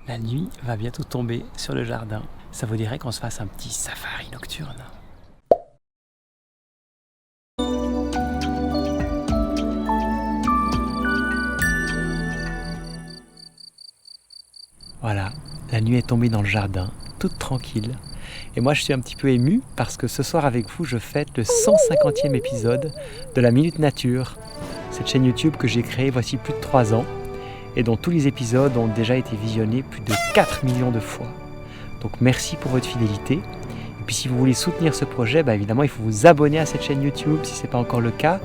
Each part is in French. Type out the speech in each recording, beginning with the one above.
La nuit va bientôt tomber sur le jardin. Ça vous dirait qu'on se fasse un petit safari nocturne? Voilà, la nuit est tombée dans le jardin, toute tranquille. Et moi je suis un petit peu ému parce que ce soir avec vous je fête le 150e épisode de la Minute Nature. Cette chaîne YouTube que j'ai créée voici plus de 3 ans et dont tous les épisodes ont déjà été visionnés plus de 4 millions de fois. Donc merci pour votre fidélité. Et puis si vous voulez soutenir ce projet, évidemment il faut vous abonner à cette chaîne YouTube si ce n'est pas encore le cas,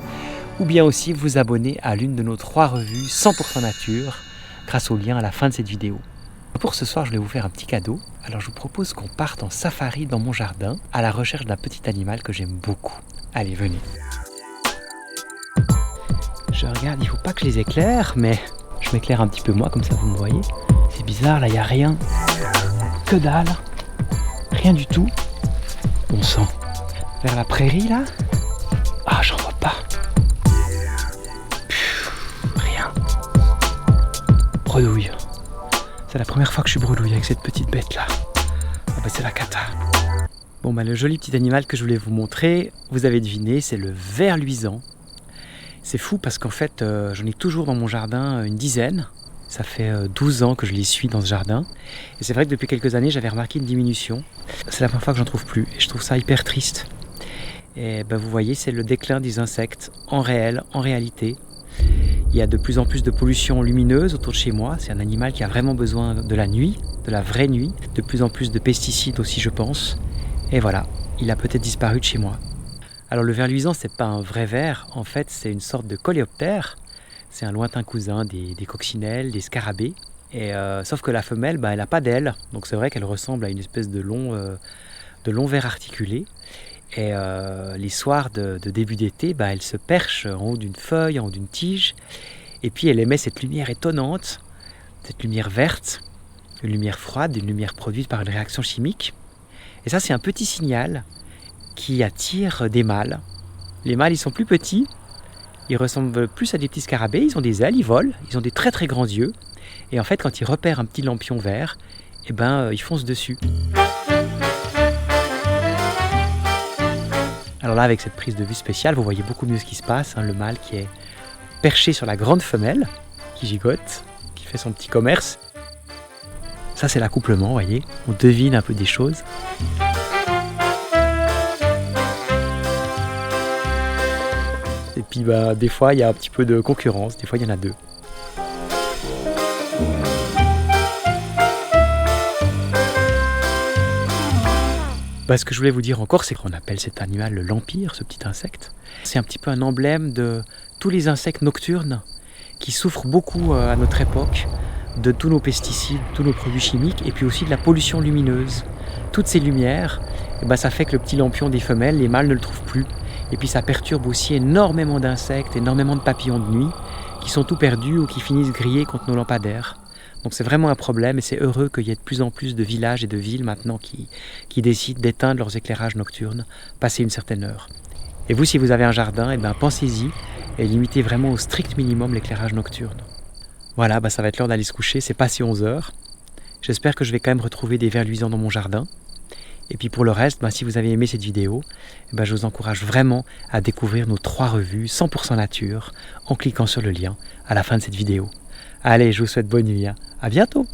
ou bien aussi vous abonner à l'une de nos 3 revues 100% nature grâce au lien à la fin de cette vidéo. Pour ce soir, je vais vous faire un petit cadeau. Alors je vous propose qu'on parte en safari dans mon jardin à la recherche d'un petit animal que j'aime beaucoup. Allez, venez. Je regarde, il ne faut pas que je les éclaire, mais je m'éclaire un petit peu moi, comme ça vous me voyez. C'est bizarre, là il n'y a rien. Que dalle. Rien du tout. Bon sang. Vers la prairie là. Ah, j'en vois pas. Rien. Bredouille. C'est la première fois que je suis bredouille avec cette petite bête là. Ah c'est la cata. Bon le joli petit animal que je voulais vous montrer, vous avez deviné, c'est le ver luisant. C'est fou parce qu'en fait j'en ai toujours dans mon jardin une dizaine. Ça fait 12 ans que je les suis dans ce jardin. Et c'est vrai que depuis quelques années j'avais remarqué une diminution. C'est la première fois que j'en trouve plus et je trouve ça hyper triste. Et vous voyez, c'est le déclin des insectes en réalité. Il y a de plus en plus de pollution lumineuse autour de chez moi. C'est un animal qui a vraiment besoin de la nuit, de la vraie nuit. De plus en plus de pesticides aussi, je pense. Et voilà, il a peut-être disparu de chez moi. Alors le ver luisant, c'est pas un vrai ver. En fait, c'est une sorte de coléoptère. C'est un lointain cousin des coccinelles, des scarabées. Et sauf que la femelle, elle n'a pas d'ailes. Donc c'est vrai qu'elle ressemble à une espèce de long ver articulé. Et les soirs de début d'été, elle se perche en haut d'une feuille, en haut d'une tige. Et puis elle émet cette lumière étonnante, cette lumière verte, une lumière froide, une lumière produite par une réaction chimique. Et ça, c'est un petit signal qui attire des mâles. Les mâles, ils sont plus petits, ils ressemblent plus à des petits scarabées, ils ont des ailes, ils volent, ils ont des très très grands yeux. Et en fait, quand ils repèrent un petit lampion vert, ils foncent dessus. Alors là, avec cette prise de vue spéciale, vous voyez beaucoup mieux ce qui se passe. Le mâle qui est perché sur la grande femelle, qui gigote, qui fait son petit commerce. Ça, c'est l'accouplement, vous voyez. On devine un peu des choses. Et puis, des fois, il y a un petit peu de concurrence. Des fois, il y en a deux. Ce que je voulais vous dire encore, c'est qu'on appelle cet animal le lampire, ce petit insecte. C'est un petit peu un emblème de tous les insectes nocturnes qui souffrent beaucoup à notre époque de tous nos pesticides, tous nos produits chimiques et puis aussi de la pollution lumineuse. Toutes ces lumières, ça fait que le petit lampion des femelles, les mâles ne le trouvent plus. Et puis ça perturbe aussi énormément d'insectes, énormément de papillons de nuit qui sont tout perdus ou qui finissent grillés contre nos lampadaires. Donc c'est vraiment un problème et c'est heureux qu'il y ait de plus en plus de villages et de villes maintenant qui décident d'éteindre leurs éclairages nocturnes passé une certaine heure. Et vous, si vous avez un jardin, pensez-y et limitez vraiment au strict minimum l'éclairage nocturne. Voilà, ça va être l'heure d'aller se coucher, c'est passé 11h. J'espère que je vais quand même retrouver des vers luisants dans mon jardin. Et puis pour le reste, si vous avez aimé cette vidéo, je vous encourage vraiment à découvrir nos 3 revues 100% nature en cliquant sur le lien à la fin de cette vidéo. Allez, je vous souhaite bonne nuit. À bientôt!